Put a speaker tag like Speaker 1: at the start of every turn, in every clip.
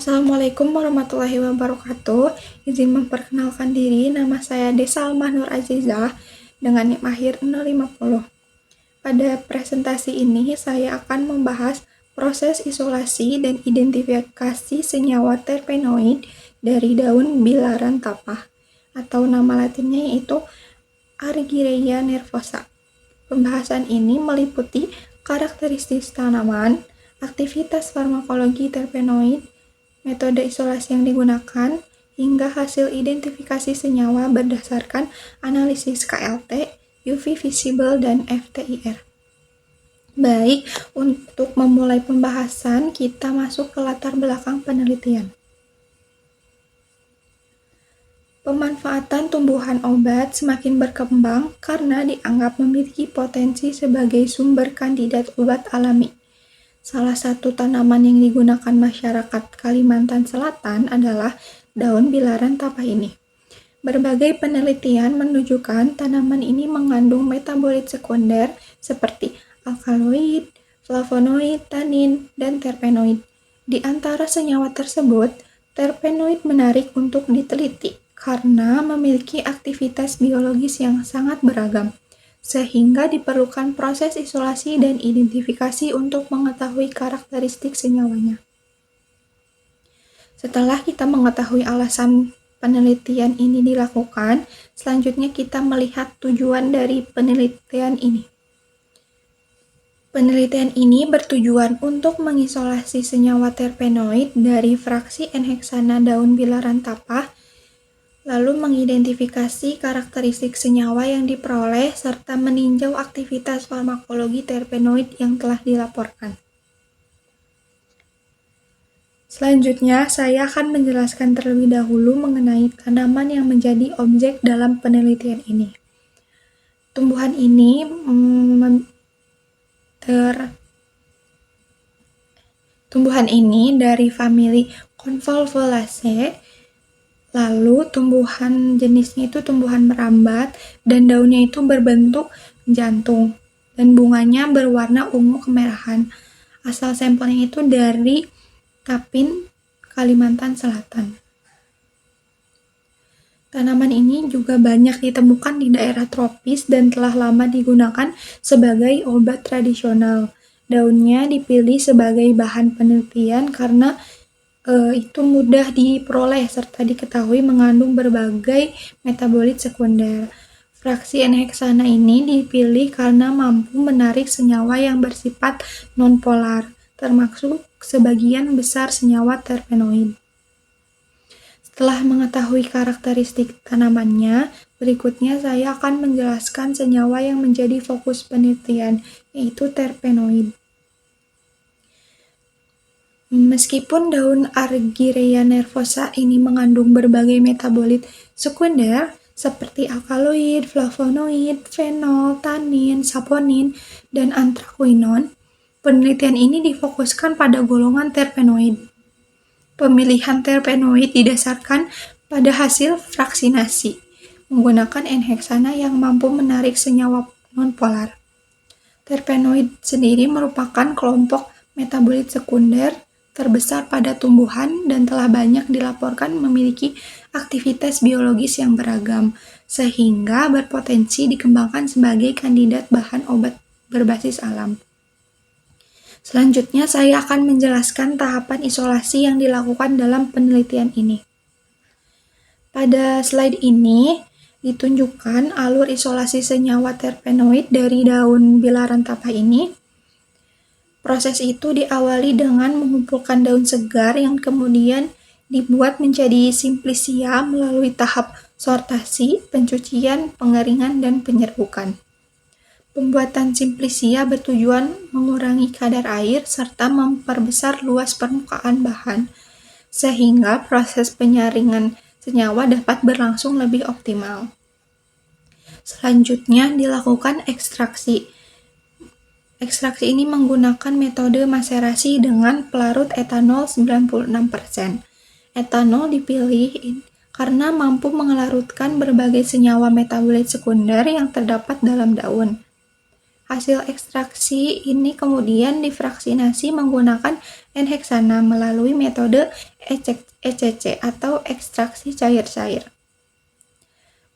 Speaker 1: Assalamualaikum warahmatullahi wabarakatuh. Izin memperkenalkan diri, nama saya Desa Almah Nur Azizah dengan NIM akhir 050. Pada presentasi ini saya akan membahas proses isolasi dan identifikasi senyawa terpenoid dari daun bilaran tapah atau nama latinnya yaitu Argyreia nervosa. Pembahasan ini meliputi karakteristik tanaman, aktivitas farmakologi terpenoid, metode isolasi yang digunakan, hingga hasil identifikasi senyawa berdasarkan analisis KLT, UV visible, dan FTIR. Baik, untuk memulai pembahasan, kita masuk ke latar belakang penelitian. Pemanfaatan tumbuhan obat semakin berkembang karena dianggap memiliki potensi sebagai sumber kandidat obat alami. Salah satu tanaman yang digunakan masyarakat Kalimantan Selatan adalah daun bilaran tapah ini. Berbagai penelitian menunjukkan tanaman ini mengandung metabolit sekunder seperti alkaloid, flavonoid, tanin, dan terpenoid. Di antara senyawa tersebut, terpenoid menarik untuk diteliti karena memiliki aktivitas biologis yang sangat beragam, sehingga diperlukan proses isolasi dan identifikasi untuk mengetahui karakteristik senyawanya. Setelah kita mengetahui alasan penelitian ini dilakukan, selanjutnya kita melihat tujuan dari penelitian ini. Penelitian ini bertujuan untuk mengisolasi senyawa terpenoid dari fraksi N-heksana daun bilaran tapah, lalu mengidentifikasi karakteristik senyawa yang diperoleh serta meninjau aktivitas farmakologi terpenoid yang telah dilaporkan. Selanjutnya, saya akan menjelaskan terlebih dahulu mengenai tanaman yang menjadi objek dalam penelitian ini. Tumbuhan ini dari famili Convolvulaceae. Lalu tumbuhan jenisnya itu tumbuhan merambat dan daunnya itu berbentuk jantung dan bunganya berwarna ungu kemerahan. Asal sampelnya itu dari Kapin, Kalimantan Selatan. Tanaman ini juga banyak ditemukan di daerah tropis dan telah lama digunakan sebagai obat tradisional. Daunnya dipilih sebagai bahan penelitian karena itu mudah diperoleh serta diketahui mengandung berbagai metabolit sekunder. Fraksi N-heksana ini dipilih karena mampu menarik senyawa yang bersifat nonpolar, termasuk sebagian besar senyawa terpenoid. Setelah mengetahui karakteristik tanamannya, berikutnya saya akan menjelaskan senyawa yang menjadi fokus penelitian, yaitu terpenoid. Meskipun daun Argyreia nervosa ini mengandung berbagai metabolit sekunder seperti alkaloid, flavonoid, fenol, tanin, saponin, dan anthraquinone, penelitian ini difokuskan pada golongan terpenoid. Pemilihan terpenoid didasarkan pada hasil fraksinasi menggunakan N-heksana yang mampu menarik senyawa nonpolar. Terpenoid sendiri merupakan kelompok metabolit sekunder terbesar pada tumbuhan dan telah banyak dilaporkan memiliki aktivitas biologis yang beragam, sehingga berpotensi dikembangkan sebagai kandidat bahan obat berbasis alam. Selanjutnya, saya akan menjelaskan tahapan isolasi yang dilakukan dalam penelitian ini. Pada slide ini ditunjukkan alur isolasi senyawa terpenoid dari daun bilaran tapah ini. Proses itu diawali dengan mengumpulkan daun segar yang kemudian dibuat menjadi simplicia melalui tahap sortasi, pencucian, pengeringan, dan penyerbukan. Pembuatan simplicia bertujuan mengurangi kadar air serta memperbesar luas permukaan bahan, sehingga proses penyaringan senyawa dapat berlangsung lebih optimal. Selanjutnya dilakukan ekstraksi. Ekstraksi ini menggunakan metode maserasi dengan pelarut etanol 96%. Etanol dipilih karena mampu mengelarutkan berbagai senyawa metabolit sekunder yang terdapat dalam daun. Hasil ekstraksi ini kemudian difraksinasi menggunakan N-heksana melalui metode ECC atau ekstraksi cair-cair.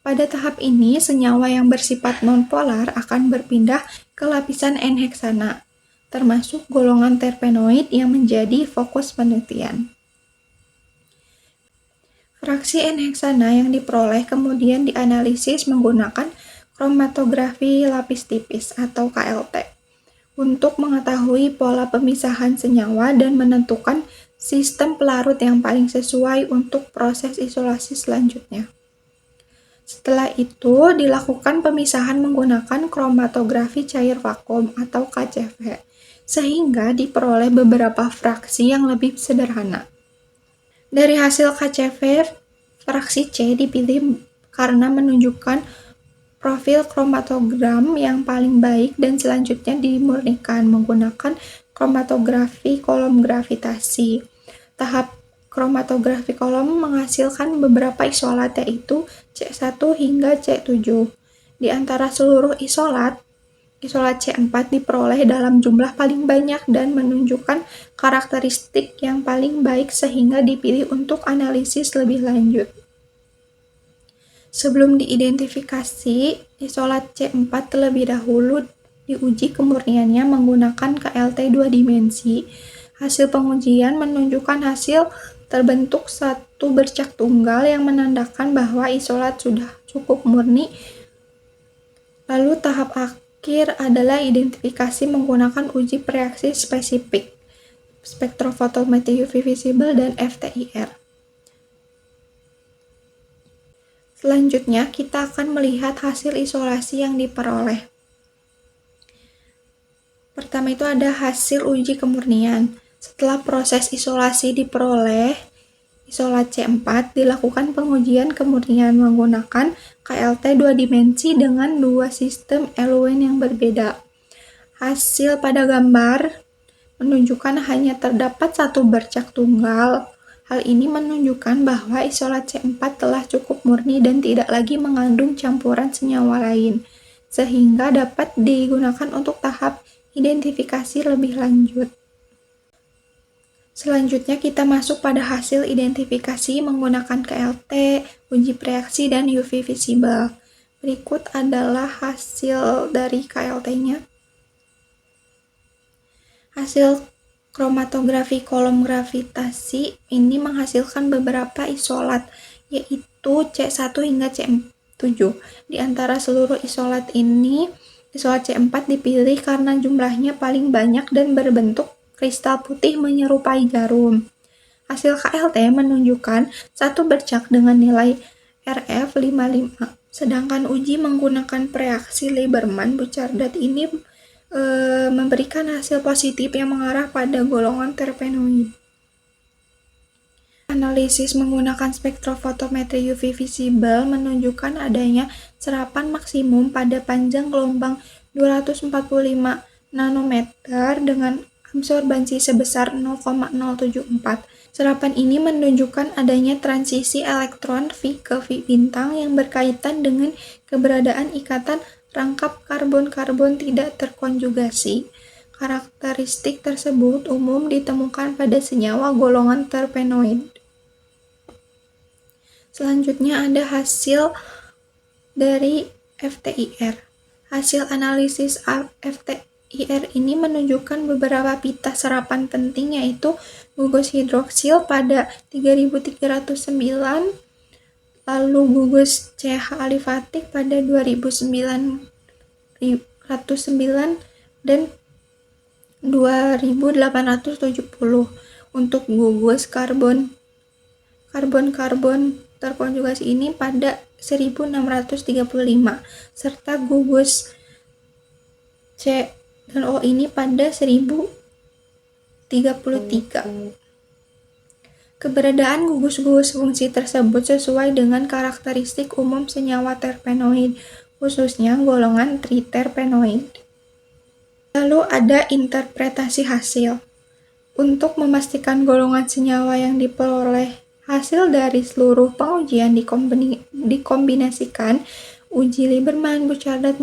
Speaker 1: Pada tahap ini, senyawa yang bersifat nonpolar akan berpindah ke lapisan N-heksana, termasuk golongan terpenoid yang menjadi fokus penelitian. Fraksi N-heksana yang diperoleh kemudian dianalisis menggunakan kromatografi lapis tipis atau KLT untuk mengetahui pola pemisahan senyawa dan menentukan sistem pelarut yang paling sesuai untuk proses isolasi selanjutnya. Setelah itu, dilakukan pemisahan menggunakan kromatografi cair vakum atau KCV, sehingga diperoleh beberapa fraksi yang lebih sederhana. Dari hasil KCV, fraksi C dipilih karena menunjukkan profil kromatogram yang paling baik dan selanjutnya dimurnikan menggunakan kromatografi kolom gravitasi. Tahap kromatografi kolom menghasilkan beberapa isolat yaitu C1 hingga C7. Di antara seluruh isolat C4 diperoleh dalam jumlah paling banyak dan menunjukkan karakteristik yang paling baik sehingga dipilih untuk analisis lebih lanjut. Sebelum diidentifikasi, isolat C4 terlebih dahulu diuji kemurniannya menggunakan KLT 2 dimensi. Hasil pengujian menunjukkan hasil terbentuk satu bercak tunggal yang menandakan bahwa isolat sudah cukup murni. Lalu tahap akhir adalah identifikasi menggunakan uji reaksi spesifik, spektrofotometri UV visible dan FTIR. Selanjutnya, kita akan melihat hasil isolasi yang diperoleh. Pertama itu ada hasil uji kemurnian. Setelah proses isolasi diperoleh, isolat C4 dilakukan pengujian kemurnian menggunakan KLT 2 dimensi dengan dua sistem eluen yang berbeda. Hasil pada gambar menunjukkan hanya terdapat satu bercak tunggal. Hal ini menunjukkan bahwa isolat C4 telah cukup murni dan tidak lagi mengandung campuran senyawa lain, sehingga dapat digunakan untuk tahap identifikasi lebih lanjut. Selanjutnya kita masuk pada hasil identifikasi menggunakan KLT, uji reaksi, dan UV visible. Berikut adalah hasil dari KLT-nya. Hasil kromatografi kolom gravitasi ini menghasilkan beberapa isolat, yaitu C1 hingga C7. Di antara seluruh isolat ini, isolat C4 dipilih karena jumlahnya paling banyak dan berbentuk kristal putih menyerupai jarum. Hasil KLT menunjukkan satu bercak dengan nilai RF55. Sedangkan uji menggunakan reaksi Lieberman-Bouchardat ini memberikan hasil positif yang mengarah pada golongan terpenoid. Analisis menggunakan spektrofotometri UV visible menunjukkan adanya serapan maksimum pada panjang gelombang 245 nanometer dengan absorbansi sebesar 0,074. Serapan ini menunjukkan adanya transisi elektron V ke V bintang yang berkaitan dengan keberadaan ikatan rangkap karbon-karbon tidak terkonjugasi. Karakteristik tersebut umum ditemukan pada senyawa golongan terpenoid. Selanjutnya ada hasil dari FTIR. Hasil analisis FTIR ini menunjukkan beberapa pita serapan penting yaitu gugus hidroksil pada 3309, lalu gugus CH alifatik pada 2909 dan 2870. Untuk gugus karbon terkonjugasi ini pada 1635, serta gugus C dan O ini pada 1033. Keberadaan gugus-gugus fungsi tersebut sesuai dengan karakteristik umum senyawa terpenoid, khususnya golongan triterpenoid. Lalu ada interpretasi hasil. Untuk memastikan golongan senyawa yang diperoleh hasil dari seluruh pengujian dikombinasikan Uji Lieberman-Buchardat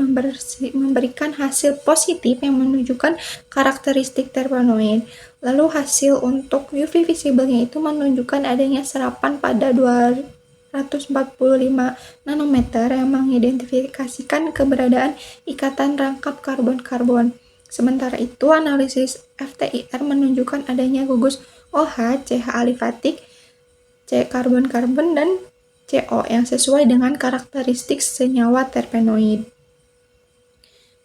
Speaker 1: memberikan hasil positif yang menunjukkan karakteristik terpenoid. Lalu hasil untuk UV visible-nya itu menunjukkan adanya serapan pada 245 nanometer yang mengidentifikasikan keberadaan ikatan rangkap karbon-karbon. Sementara itu, analisis FTIR menunjukkan adanya gugus OH, CH alifatik, C karbon-karbon, dan CO yang sesuai dengan karakteristik senyawa terpenoid.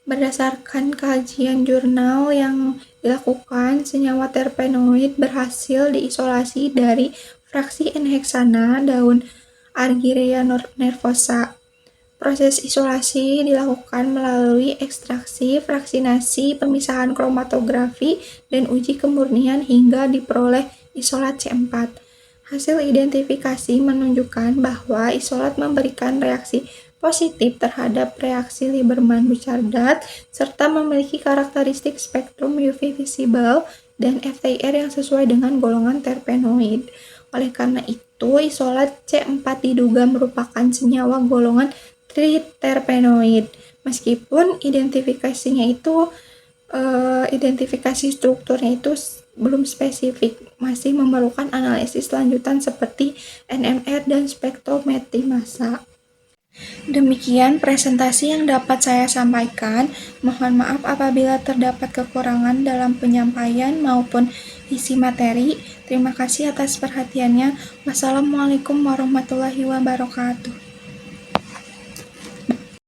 Speaker 1: Berdasarkan kajian jurnal yang dilakukan, senyawa terpenoid berhasil diisolasi dari fraksi N-heksana daun Argyreia nervosa. Proses isolasi dilakukan melalui ekstraksi, fraksinasi, pemisahan kromatografi, dan uji kemurnian hingga diperoleh isolat C4. Hasil identifikasi menunjukkan bahwa isolat memberikan reaksi positif terhadap reaksi Lieberman-Buchardat serta memiliki karakteristik spektrum UV visible dan FTIR yang sesuai dengan golongan terpenoid. Oleh karena itu, isolat C4 diduga merupakan senyawa golongan triterpenoid. Meskipun identifikasi strukturnya itu belum spesifik, masih memerlukan analisis lanjutan seperti NMR dan spektrometri massa. Demikian presentasi yang dapat saya sampaikan. Mohon maaf apabila terdapat kekurangan dalam penyampaian maupun isi materi. Terima kasih atas perhatiannya. Wassalamualaikum warahmatullahi wabarakatuh.